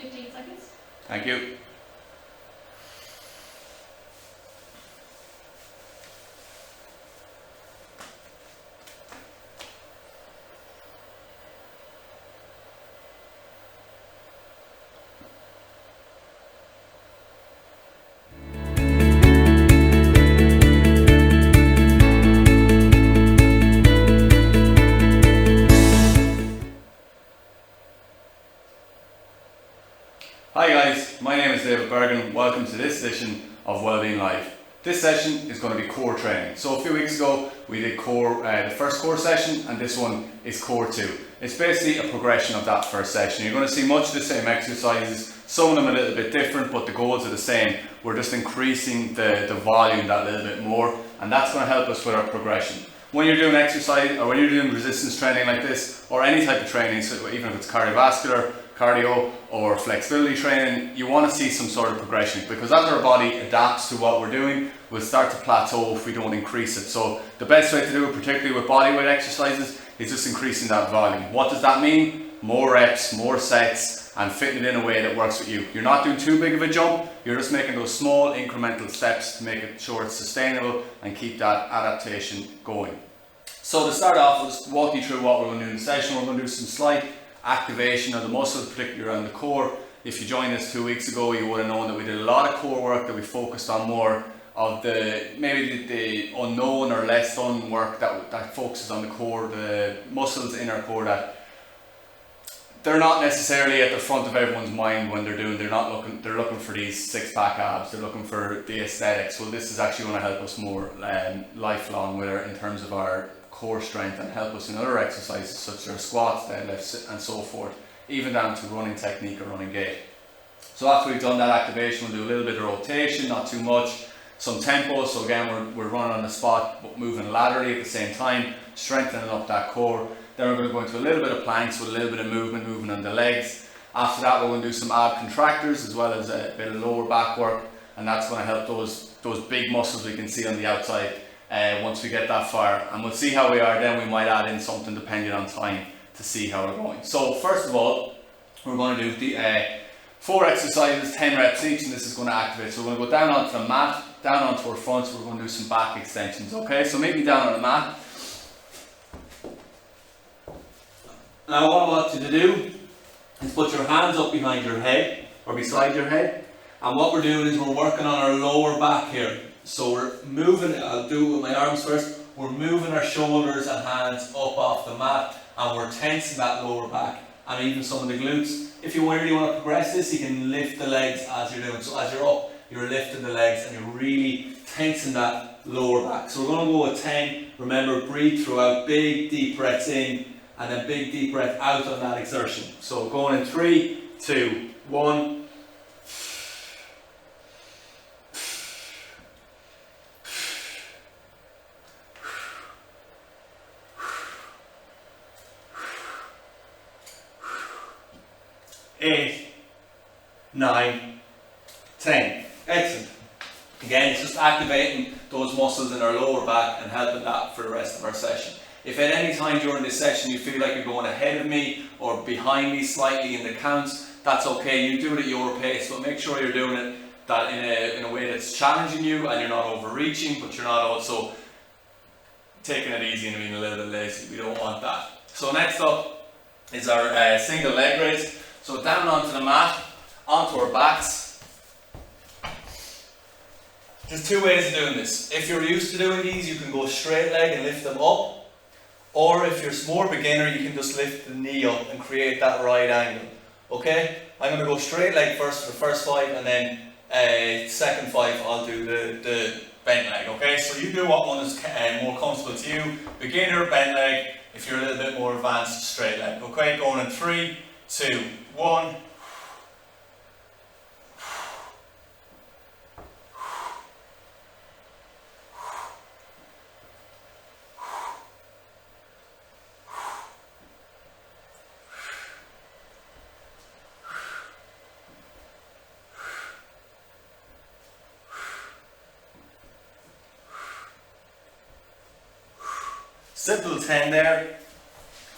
15 seconds. Thank you. Hi guys, my name is David Bergen. Welcome to this edition of Wellbeing Live. This session is going to be core training. So a few weeks ago we did core, the first core session, and this one is core 2. It's basically a progression of that first session. You're going to see much of the same exercises, some of them a little bit different, but the goals are the same. We're just increasing the volume that little bit more, and that's going to help us with our progression. When you're doing exercise, or when you're doing resistance training like this, or any type of training, so even if it's cardiovascular, cardio or flexibility training, you want to see some sort of progression, because as our body adapts to what we're doing, we'll start to plateau if we don't increase it. So the best way to do it, particularly with bodyweight exercises, is just increasing that volume. What does that mean? More reps, more sets, and fitting it in a way that works with you. You're not doing too big of a jump, you're just making those small incremental steps to make it sure it's sustainable and keep that adaptation going. So to start off, we'll just walk you through what we're going to do in the session. We're going to do some slight activation of the muscles, particularly around the core. If you joined us 2 weeks ago, you would have known that we did a lot of core work, that we focused on more of the unknown or less done work that focuses on the core, the muscles in our core that they're not necessarily at the front of everyone's mind when they're looking for these six-pack abs, they're looking for the aesthetics. Well, this is actually going to help us more lifelong with in terms of our core strength, and help us in other exercises such as squats, deadlifts and so forth, even down to running technique or running gait. So after we've done that activation, we'll do a little bit of rotation, not too much, some tempo. So again, we're running on the spot but moving laterally at the same time, strengthening up that core. Then we're going to go into a little bit of planks with a little bit of movement on the legs. After that, we're going to do some ab contractors as well as a bit of lower back work, and that's going to help those big muscles we can see on the outside once we get that far. And we'll see how we are, then we might add in something depending on time to see how we're going. So first of all, we're going to do the 4 exercises, 10 reps each, and this is going to activate. So we're going to go down onto the mat, down onto our front, so we're going to do some back extensions, okay? So meet me down on the mat. Now what I want you to do is put your hands up behind your head, or beside your head, and what we're doing is we're working on our lower back here. So we're moving, I'll do it with my arms first, we're moving our shoulders and hands up off the mat, and we're tensing that lower back, and even some of the glutes. If you really want to progress this, you can lift the legs as you're doing. So as you're up, you're lifting the legs and you're really tensing that lower back. So we're going to go with 10. Remember, breathe throughout, big deep breaths in, and then big deep breath out on that exertion. So going in 3, 2, 1. Eight, 9, 10. Excellent. Again, it's just activating those muscles in our lower back and helping that for the rest of our session. If at any time during this session you feel like you're going ahead of me or behind me slightly in the counts, that's okay. You do it at your pace, but make sure you're doing it that in a way that's challenging you, and you're not overreaching, but you're not also taking it easy and being a little bit lazy. We don't want that. So next up is our single leg raise. So down onto the mat, onto our backs. There's 2 ways of doing this. If you're used to doing these, you can go straight leg and lift them up. Or if you're more beginner, you can just lift the knee up and create that right angle. Okay? I'm going to go straight leg first for the first 5, and then second 5 I'll do the bent leg. Okay? So you do what one is more comfortable to you. Beginner, bent leg. If you're a little bit more advanced, straight leg. Okay? Going in 3, 2, 1. Simple 10 there.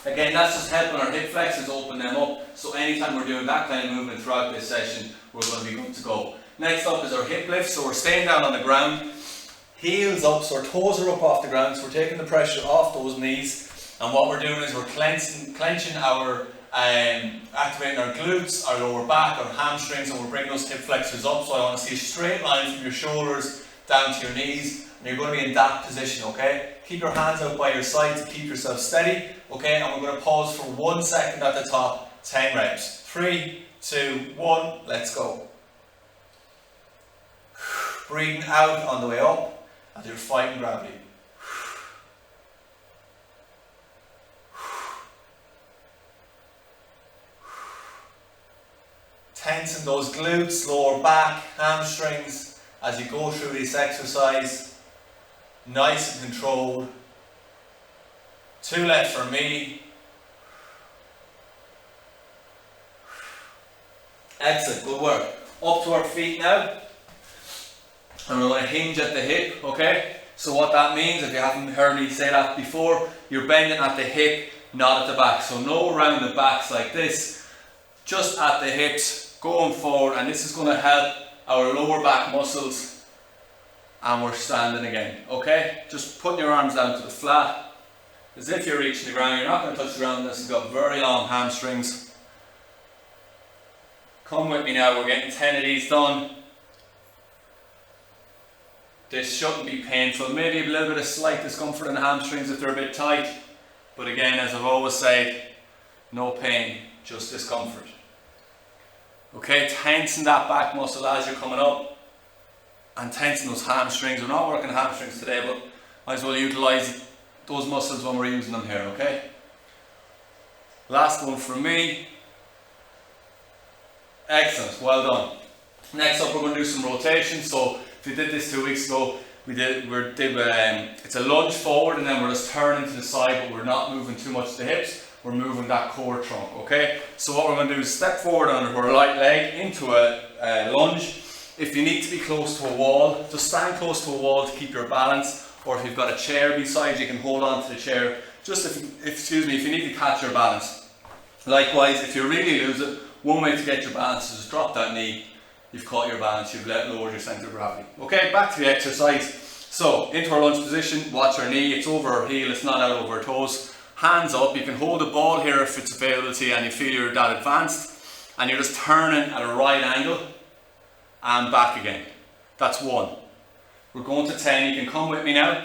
Again, that's just helping our hip flexors open them up. So anytime we're doing that kind of movement throughout this session, we're going to be good to go. Next up is our hip lift. So we're staying down on the ground, heels up, so our toes are up off the ground. So we're taking the pressure off those knees. And what we're doing is we're clenching our, activating our glutes, our lower back, our hamstrings, and we're bringing those hip flexors up. So I want to see a straight line from your shoulders down to your knees. And you're going to be in that position, okay? Keep your hands out by your side to keep yourself steady, okay? And we're going to pause for 1 second at the top, 10 reps. 3, 2, 1, let's go. Breathing out on the way up as you're fighting gravity. Tensing those glutes, lower back, hamstrings as you go through this exercise. Nice and controlled. 2 left for me. Excellent, good work. Up to our feet now. And we're going to hinge at the hip, okay? So what that means, if you haven't heard me say that before, you're bending at the hip, not at the back. So no rounded backs like this, just at the hips, going forward, and this is going to help our lower back muscles, and we're standing again, okay? Just putting your arms down to the flat, as if you're reaching the ground. You're not going to touch the ground unless you've got very long hamstrings. Come with me now, we're getting 10 of these done. This shouldn't be painful, maybe a little bit of slight discomfort in the hamstrings if they're a bit tight, but again, as I've always said, no pain, just discomfort. Okay, tensing that back muscle as you're coming up, and tensing those hamstrings. We're not working hamstrings today, but might as well utilise those muscles when we're using them here, okay? Last one from me. Excellent, well done. Next up, we're going to do some rotation. So if we did this 2 weeks ago, it's a lunge forward, and then we're just turning to the side, but we're not moving too much the hips. We're moving that core trunk, okay? So what we're going to do is step forward on our right leg into a lunge. If you need to be close to a wall, just stand close to a wall to keep your balance, or if you've got a chair beside you can hold on to the chair, just if you need to catch your balance. Likewise, if you really lose it, one way to get your balance is just drop that knee. You've caught your balance, you've lowered your centre of gravity. Okay, back to the exercise. So, into our lunge position, watch our knee, it's over our heel, it's not out over our toes. Hands up, you can hold a ball here if it's available to you and you feel you're that advanced. And you're just turning at a right angle and back again. That's 1. We're going to 10, you can come with me now.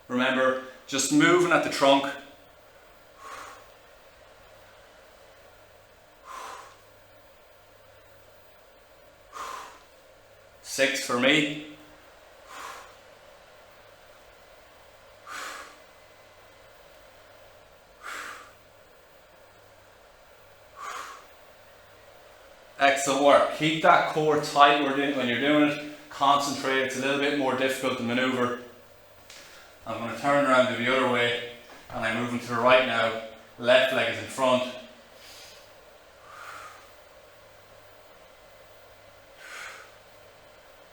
Remember, just moving at the trunk. 6 for me. 'Excellent work. Keep that core tight when you're doing it. Concentrate, it's a little bit more difficult to maneuver. I'm going to turn around to the other way, and I'm moving to the right now. Left leg is in front.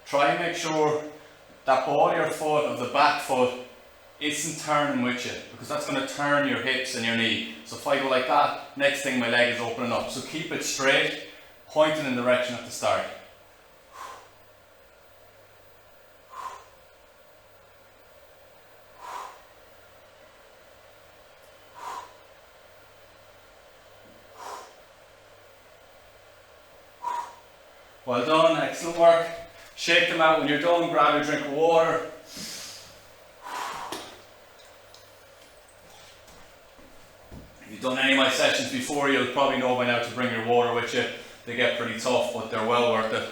Try and make sure that ball of your foot, of the back foot, isn't turning with you, because that's going to turn your hips and your knee. So if I go like that, next thing my leg is opening up. So keep it straight, pointing in the direction at the start. Well done, excellent work. Shake them out when you're done, grab a drink of water. If you've done any of my sessions before, you'll probably know by now to bring your water with you. They get pretty tough, but they're well worth it.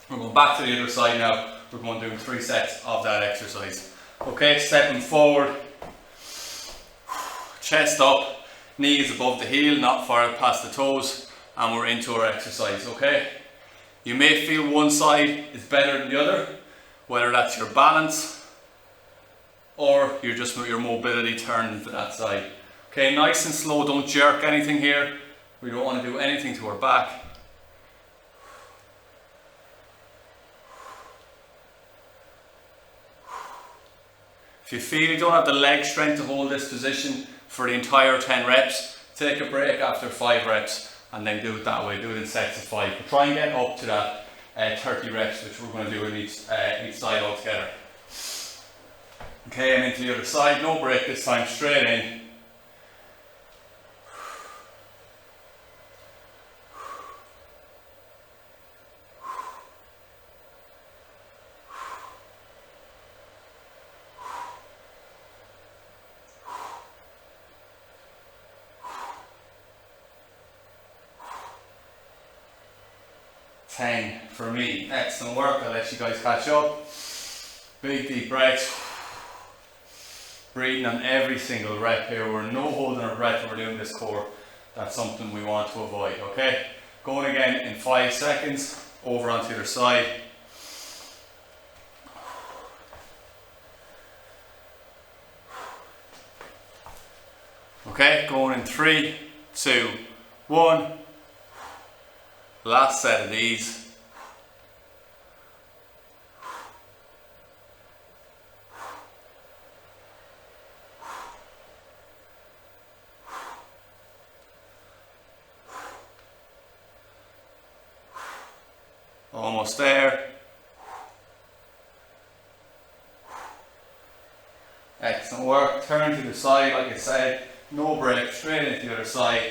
We're going back to the other side now. We're going to do 3 sets of that exercise. Okay, stepping forward. Chest up, knees above the heel, not far past the toes, and we're into our exercise, okay? You may feel one side is better than the other, whether that's your balance or your mobility turning to that side. Okay, nice and slow, don't jerk anything here. We don't want to do anything to our back. If If you feel you don't have the leg strength to hold this position for the entire 10 reps, take a break after 5 reps and then do it that way. Do it in sets of 5. But try and get up to that 30 reps, which we're going to do in each side altogether. Okay, I'm into the other side. No break this time, straight in. For me, excellent work. I'll let you guys catch up. Big deep breaths. Breathing on every single rep here. We're no holding our breath when we're doing this core. That's something we want to avoid, okay? Going again in 5 seconds. Over onto the other side. Okay, going in 3, 2, 1. Last set of these. Almost there. Excellent work. Turn to the side, like I said, no break, straight into the other side.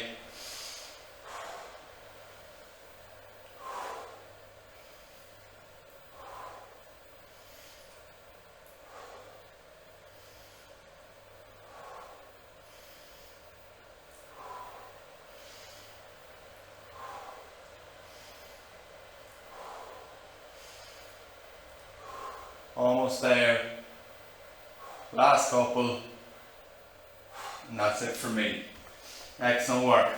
Almost there. Last couple. And that's it for me. Excellent work.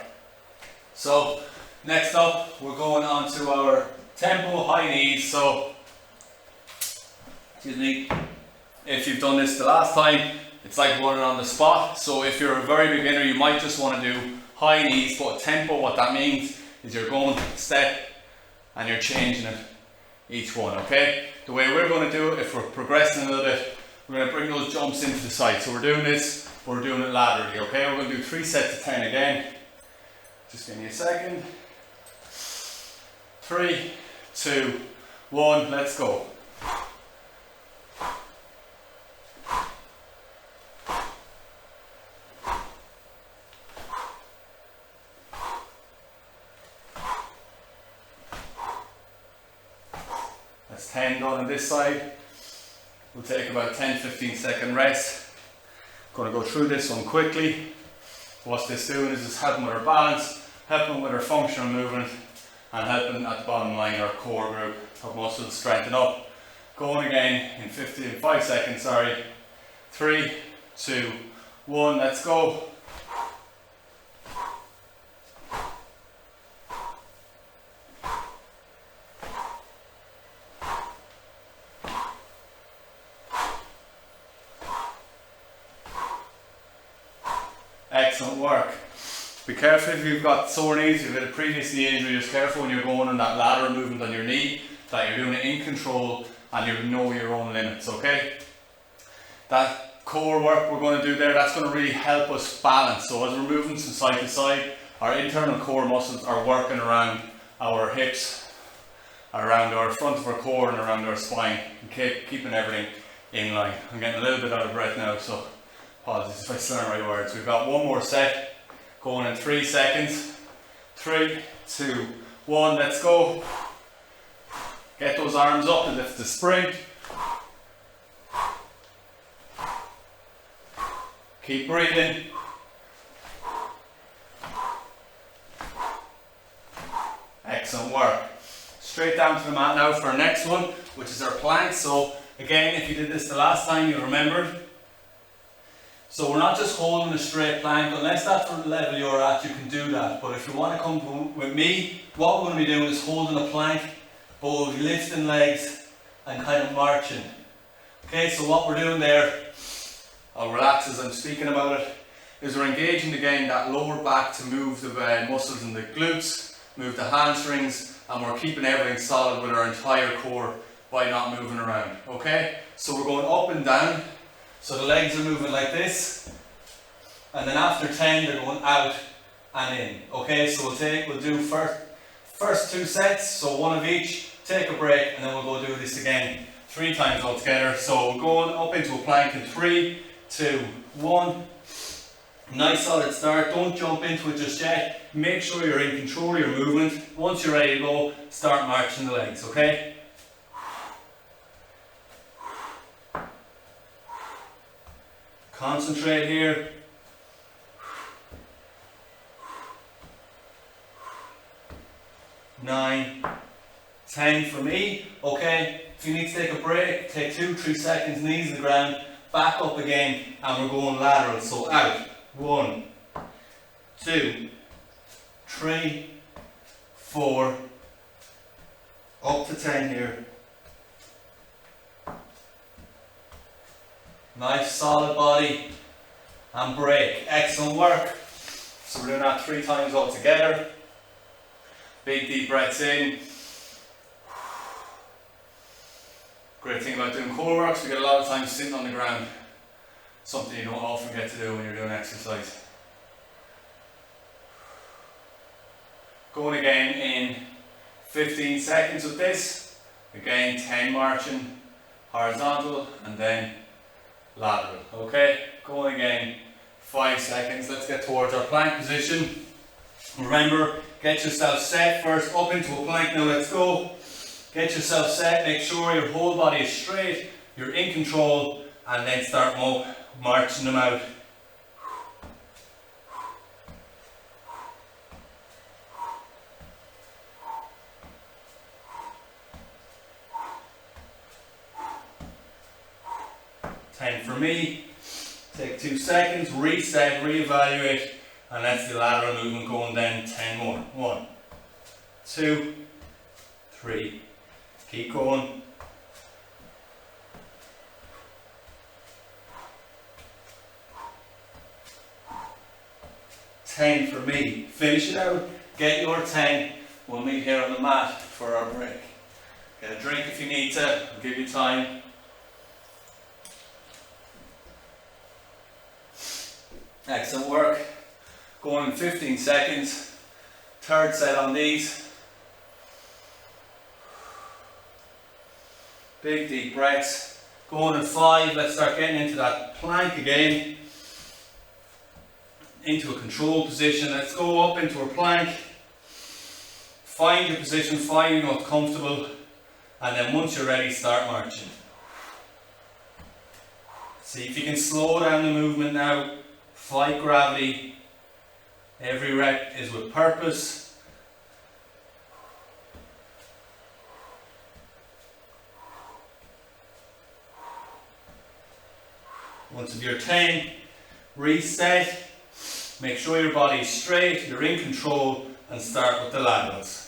So, next up, we're going on to our tempo high knees. So, excuse me, if you've done this the last time, it's like running on the spot. So if you're a very beginner, you might just want to do high knees, but tempo, what that means is you're going step and you're changing it each one, okay? The way we're going to do it, if we're progressing a little bit, we're going to bring those jumps into the side. So we're doing this, we're doing it laterally, okay? We're going to do 3 sets of 10 again. Just give me a second. 3, 2, 1, let's go. That's 10 done on this side. We'll take about a 10-15 second rest. Going to go through this one quickly. What this doing is just helping with our balance, helping with our functional movement, and helping at the bottom line our core group, our muscles strengthen up. Going again in 5 seconds, sorry. 3, 2, 1, let's go. Excellent work. Be careful if you've got sore knees, if you've had a previous knee injury, just careful when you're going on that lateral movement on your knee, that you're doing it in control and you know your own limits, okay? That core work we're going to do there, that's going to really help us balance. So as we're moving from side to side, our internal core muscles are working around our hips, around our front of our core and around our spine, and keeping everything in line. I'm getting a little bit out of breath now, so apologies if I slur my words. We've got one more set going in 3 seconds. 3, 2, 1, let's go. Get those arms up and lift the sprint. Keep breathing. Excellent work. Straight down to the mat now for our next one, which is our plank. So again, if you did this the last time, you remembered. So we're not just holding a straight plank, unless that's the level you're at, you can do that. But if you want to come with me, what we're going to be doing is holding a plank, but we'll be lifting legs and kind of marching. Okay, so what we're doing there, I'll relax as I'm speaking about it, is we're engaging again that lower back to move the muscles in the glutes, move the hamstrings, and we're keeping everything solid with our entire core by not moving around. Okay, so we're going up and down. So the legs are moving like this, and then after 10 they're going out and in. Okay, so we'll do first 2 sets, so 1 of each, take a break, and then we'll go do this again 3 times altogether. So we're going up into a plank in 3, 2, 1. Nice solid start, don't jump into it just yet. Make sure you're in control of your movement. Once you're ready to go, start marching the legs, okay? Concentrate here. 9, 10 for me. Okay, if you need to take a break, take 2, 3 seconds, knees to the ground, back up again, and we're going lateral. So out. 1, 2, 3, 4, up to 10 here. Nice solid body and break. Excellent work. So we're doing that 3 times all together. Big deep breaths in. Great thing about doing core works, we get a lot of time sitting on the ground. Something you don't often get to do when you're doing exercise. Going again in 15 seconds with this. Again, 10 marching, horizontal, and then lateral. Okay, going again, 5 seconds. Let's get towards our plank position. Remember, get yourself set first, up into a plank. Now let's go. Get yourself set, make sure your whole body is straight, you're in control, and then start marching them out. For me, take 2 seconds, reset, reevaluate, and that's the lateral movement going down 10 more. 1, 2, 3, keep going. 10 for me. Finish it out, get your 10. We'll meet here on the mat for our break. Get a drink if you need to, I'll give you time. Excellent work. Going in 15 seconds. 3rd set on these. Big deep breaths. Going in 5. Let's start getting into that plank again. Into a control position. Let's go up into our plank. Find your position, find what's comfortable, and then once you're ready, start marching. See if you can slow down the movement now. Fight gravity. Every rep is with purpose. Once you're 10, reset. Make sure your body is straight, you're in control, and start with the laterals.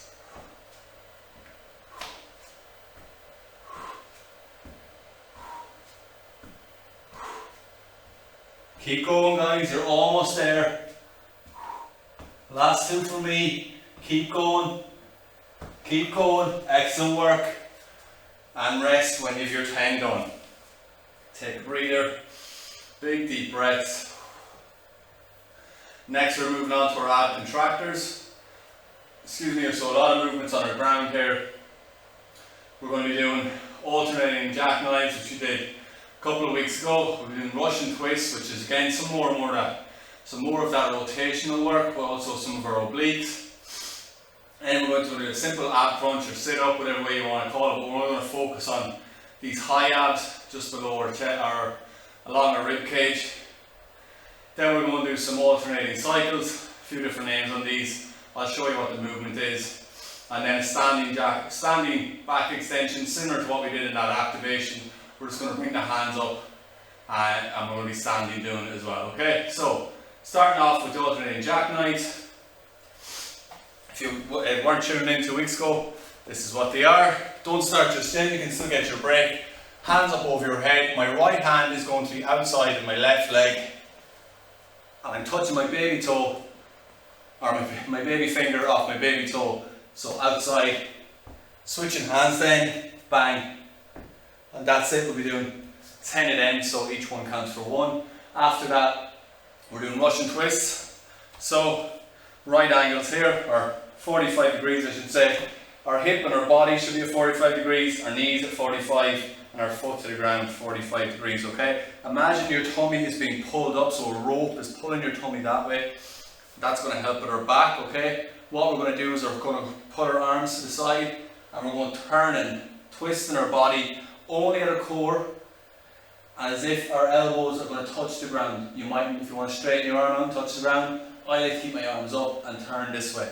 Keep going, guys, you're almost there. Last 2 for me. Keep going. Keep going. Excellent work. And rest when you've your 10 done. Take a breather. Big deep breaths. Next we're moving on to our ab contractors. Excuse me, so a lot of movements on our ground here. We're going to be doing alternating jackknives, which we did a couple of weeks ago. We're doing Russian twists, which is again some more of that rotational work, but also some of our obliques. And we're going to do a simple ab crunch or sit up, whatever way you want to call it, but we're going to focus on these high abs just below our chest or along our rib cage. Then we're going to do some alternating cycles, a few different names on these. I'll show you what the movement is. And then a standing back extension, similar to what we did in that activation. We're just going to bring the hands up and we're going to be standing doing it as well. Okay, so starting off with the alternating jackknives. If you weren't tuning in 2 weeks ago, this is what they are. Don't start just yet, you can still get your break. Hands up over your head. My right hand is going to be outside of my left leg. And I'm touching my baby toe, or my baby finger off my baby toe. So outside, switching hands then, bang. And that's it, we'll be doing 10 of them, so each one counts for 1. After that, we're doing Russian twists. So right angles here, or 45 degrees I should say. Our hip and our body should be at 45 degrees, our knees at 45, and our foot to the ground 45 degrees, okay? Imagine your tummy is being pulled up, so a rope is pulling your tummy that way. That's going to help with our back, okay? What we're going to do is we're going to put our arms to the side, and we're going to turn and twist in our body, only at our core, as if our elbows are going to touch the ground. You might, if you want to straighten your arm out, touch the ground. I like to keep my arms up and turn this way.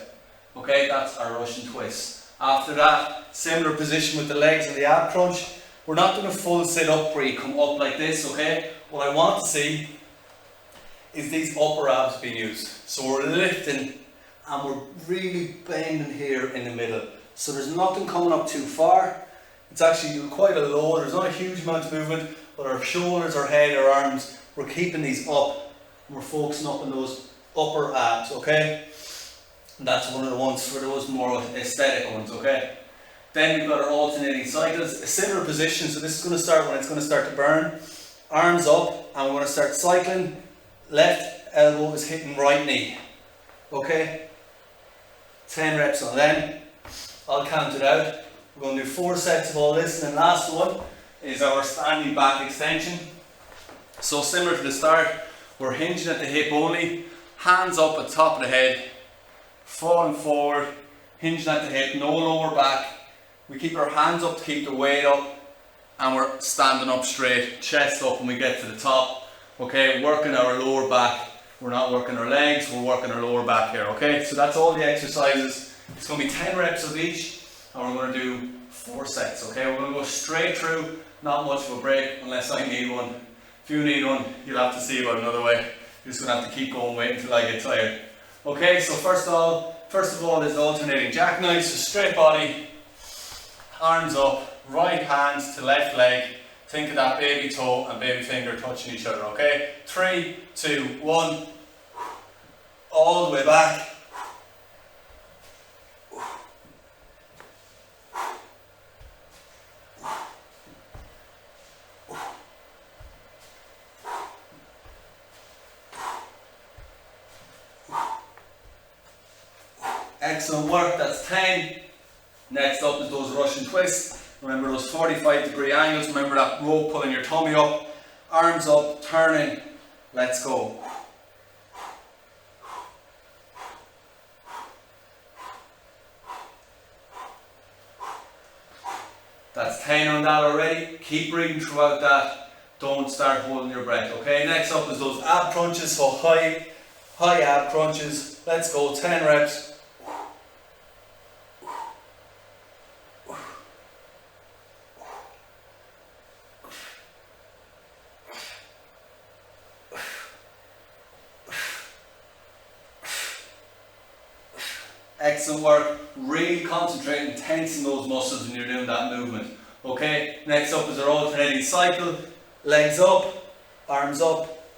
Okay, that's our Russian twist. After that, similar position with the legs and the ab crunch. We're not doing a full sit up where you come up like this, okay? What I want to see is these upper abs being used. So we're lifting and we're really bending here in the middle. So there's nothing coming up too far. It's actually quite a low, there's not a huge amount of movement, but our shoulders, our head, our arms, we're keeping these up. We're focusing up on those upper abs, okay? And that's one of the ones for those more aesthetic ones, okay? Then we've got our alternating cycles, a similar position, so this is going to start when it's going to start to burn. Arms up, and we're going to start cycling. Left elbow is hitting right knee, okay? 10 reps on them. I'll count it out. We're going to do 4 sets of all this, and then last one is our standing back extension. So similar to the start, we're hinging at the hip only, hands up at the top of the head, falling forward, hinging at the hip, no lower back. We keep our hands up to keep the weight up, and we're standing up straight, chest up when we get to the top. Okay, working our lower back. We're not working our legs, we're working our lower back here, okay? So that's all the exercises. It's going to be 10 reps of each, and we're going to do 4 sets, okay? We're going to go straight through, not much of a break unless I need one. If you need one, you'll have to see about another way. You're just going to have to keep going, wait until I get tired. Okay, so first of all is the alternating jackknife, so straight body, arms up, right hands to left leg. Think of that baby toe and baby finger touching each other, okay? 3, 2, 1. All the way back. Excellent work, that's 10. Next up is those Russian twists. Remember those 45-degree angles, remember that rope pulling your tummy up, arms up, turning, let's go. That's 10 on that already, keep breathing throughout that, don't start holding your breath, okay? Next up is those ab crunches, so high ab crunches, let's go, 10 reps. Excellent work, really concentrate and tensing those muscles when you're doing that movement. Okay, next up is our alternating cycle. Legs up, arms up,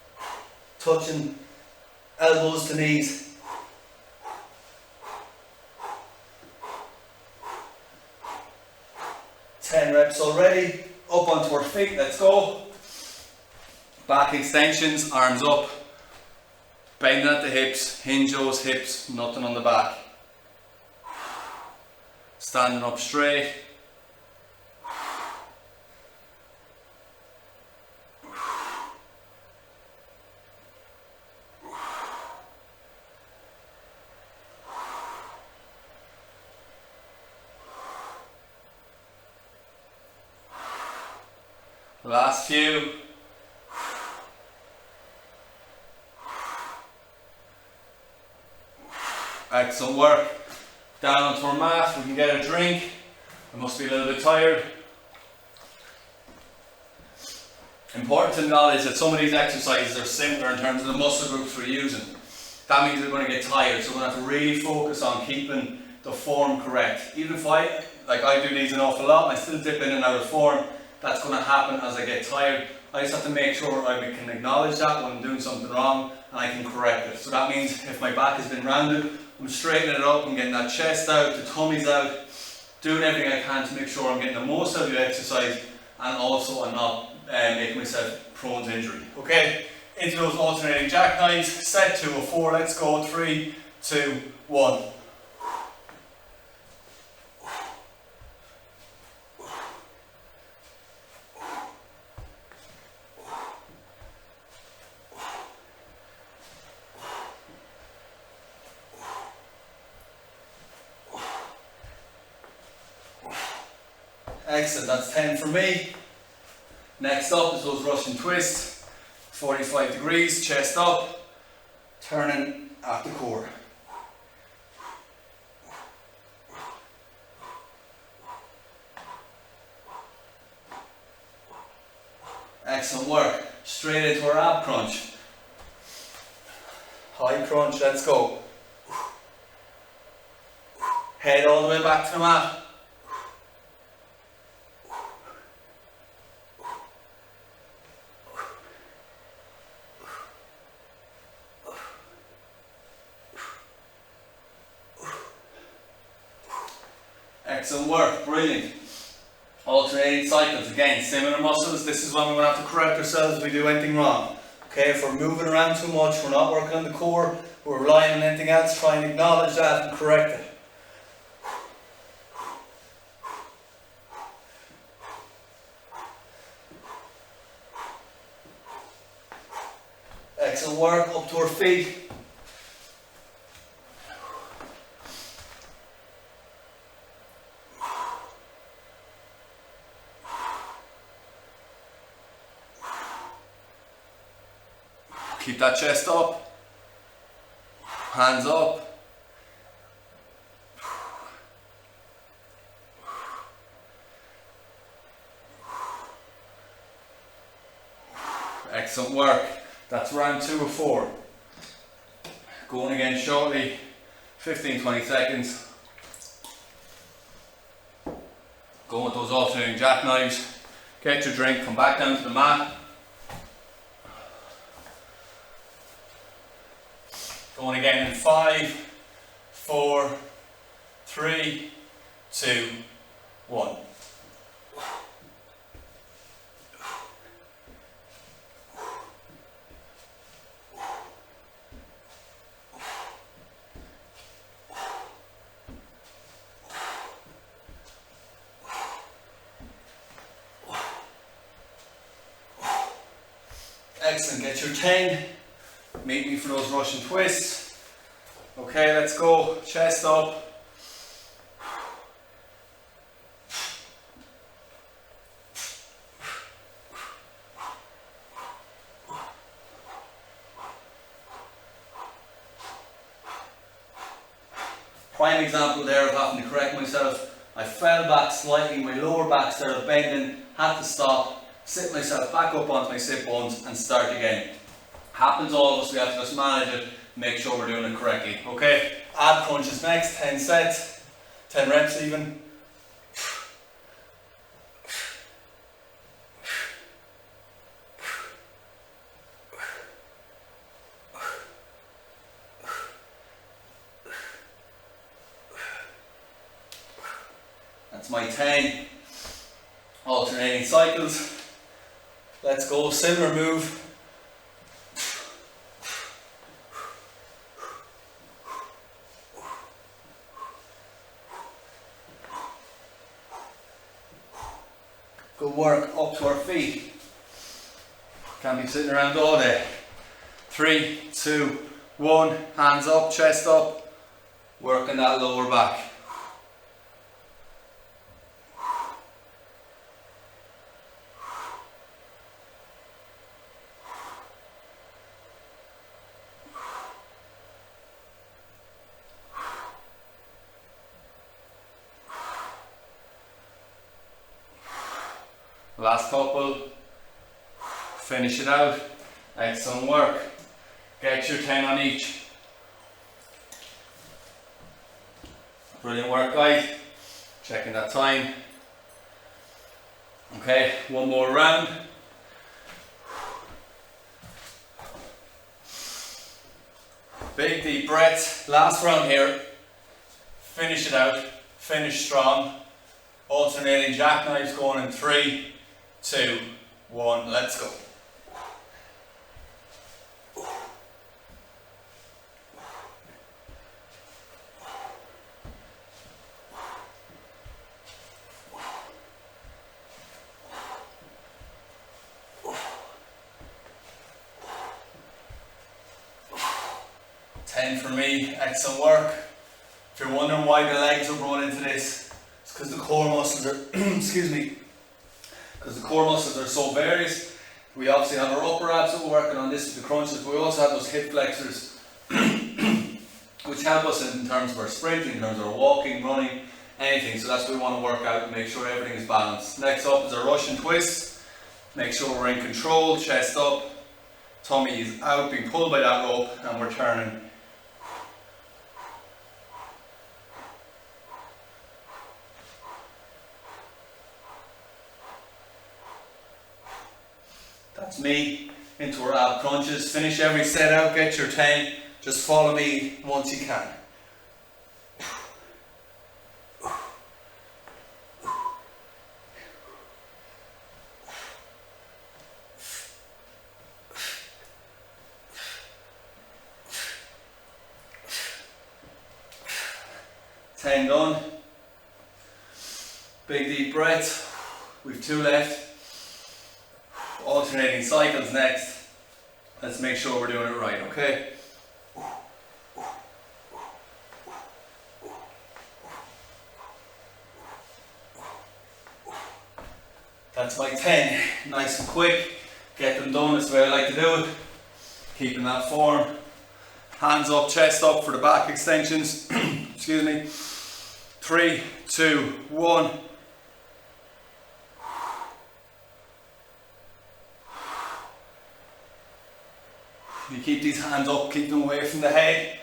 touching elbows to knees. Ten reps already, up onto our feet, let's go. Back extensions, arms up, bending at the hips, hinge those hips, nothing on the back. Standing up straight. Last few. Excellent work. Down onto our mat, we can get a drink. I must be a little bit tired. Important to acknowledge that some of these exercises are similar in terms of the muscle groups we're using. That means we're going to get tired, so we're going to have to really focus on keeping the form correct. Even if I do these an awful lot, I still dip in and out of form. That's going to happen as I get tired. I just have to make sure I can acknowledge that when I'm doing something wrong and I can correct it. So that means if my back has been rounded, I'm straightening it up, I'm getting that chest out, the tummy's out, doing everything I can to make sure I'm getting the most out of the exercise, and also I'm not making myself prone to injury. Okay, into those alternating jackknives, set to a 4, let's go, 3, 2, 1. Excellent, that's 10 for me. Next up is those Russian twists, 45 degrees, chest up, turning at the core. Excellent work. Straight into our ab crunch. High crunch, let's go. Head all the way back to the mat. Excellent work, brilliant. Alternating cycles, again, similar muscles. This is when we're going to have to correct ourselves if we do anything wrong. Okay, if we're moving around too much, we're not working on the core, we're relying on anything else, try and acknowledge that and correct it. Excellent work, up to our feet. Keep that chest up, hands up. Excellent work. That's round 2 of 4. Going again shortly, 15-20 seconds. Go with those alternating jackknives. Get your drink, come back down to the mat. Going again in 5, 4, 3, 2, 1. Excellent, get your 10. Meet me for those Russian twists. Okay, let's go. Chest up. Prime example there of having to correct myself. I fell back slightly, my lower back started bending, had to stop, sit myself back up onto my sit bones and start again. Happens all of us, we have to just manage it, make sure we're doing it correctly. Okay, ab crunches next, 10 sets, 10 reps even. That's my 10 alternating cycles. Let's go, similar move. Good work, up to our feet. Can't be sitting around all day. 3, 2, 1, hands up, chest up. Working that lower back. Last couple, finish it out. Excellent work. Get your 10 on each. Brilliant work, guys. Checking that time. Okay, one more round. Big deep breaths. Last round here. Finish it out. Finish strong. Alternating jackknives going in 3, 2, 1, let's go. For me, excellent work. If you're wondering why the legs are brought into this, it's because the core muscles are, excuse me, because the core muscles are so various. We obviously have our upper abs that we're working on, this is the crunches, but we also have those hip flexors, which help us in terms of our sprinting, in terms of our walking, running, anything. So that's what we want to work out and make sure everything is balanced. Next up is our Russian twist. Make sure we're in control, chest up, tummy is out, being pulled by that rope, and we're turning. That's me into our ab crunches. Finish every set out, get your 10. Just follow me once you can. Done. Big deep breaths. We've 2 left. Alternating cycles next. Let's make sure we're doing it right, okay? That's my 10. Nice and quick. Get them done, that's the way I like to do it. Keeping that form. Hands up, chest up for the back extensions. Excuse me. 3, 2, 1. You keep these hands up, keep them away from the head.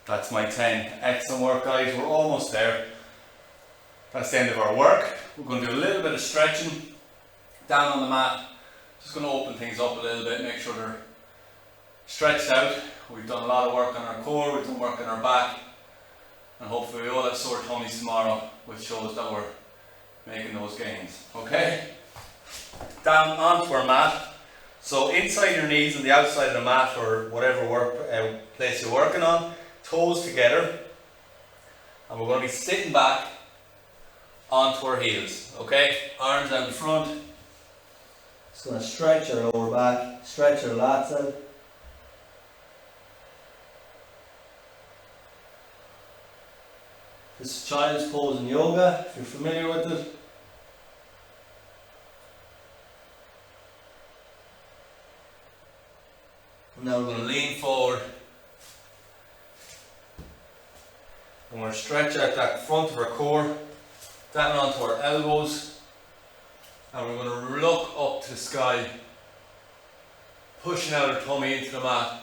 That's my 10. Excellent work, guys. We're almost there. That's the end of our work. We're going to do a little bit of stretching down on the mat. Just going to open things up a little bit, make sure they're stretched out. We've done a lot of work on our core, we've done work on our back, and hopefully we all have sore tummies tomorrow, which shows that we're making those gains. Okay? Down onto our mat. So inside your knees and the outside of the mat, or whatever place you're working on, toes together, and we're going to be sitting back onto our heels, okay? Arms out in front. Just going to stretch our lower back, stretch our lats out. This is child's pose in yoga, if you're familiar with it. And now we're going to lean forward. And we're going to stretch out that front of our core, down onto our elbows, and we're going to look up to the sky, pushing out our tummy into the mat,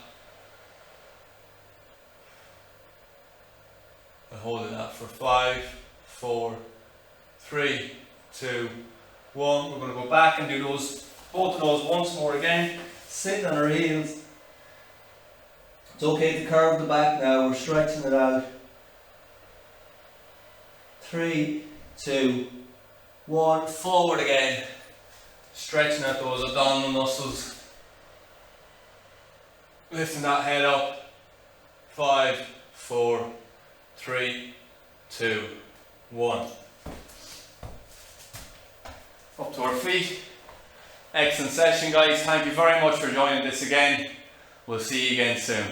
and holding that for 5, 4, 3, 2, 1. We're going to go back and do both of those once more again, sitting on our heels. It's okay to curve the back now, we're stretching it out. 3, 2, 1, forward again, stretching out those abdominal muscles, lifting that head up. 5, 4, 3, 2, 1. Up to our feet. Excellent session, guys. Thank you very much for joining this again. We'll see you again soon.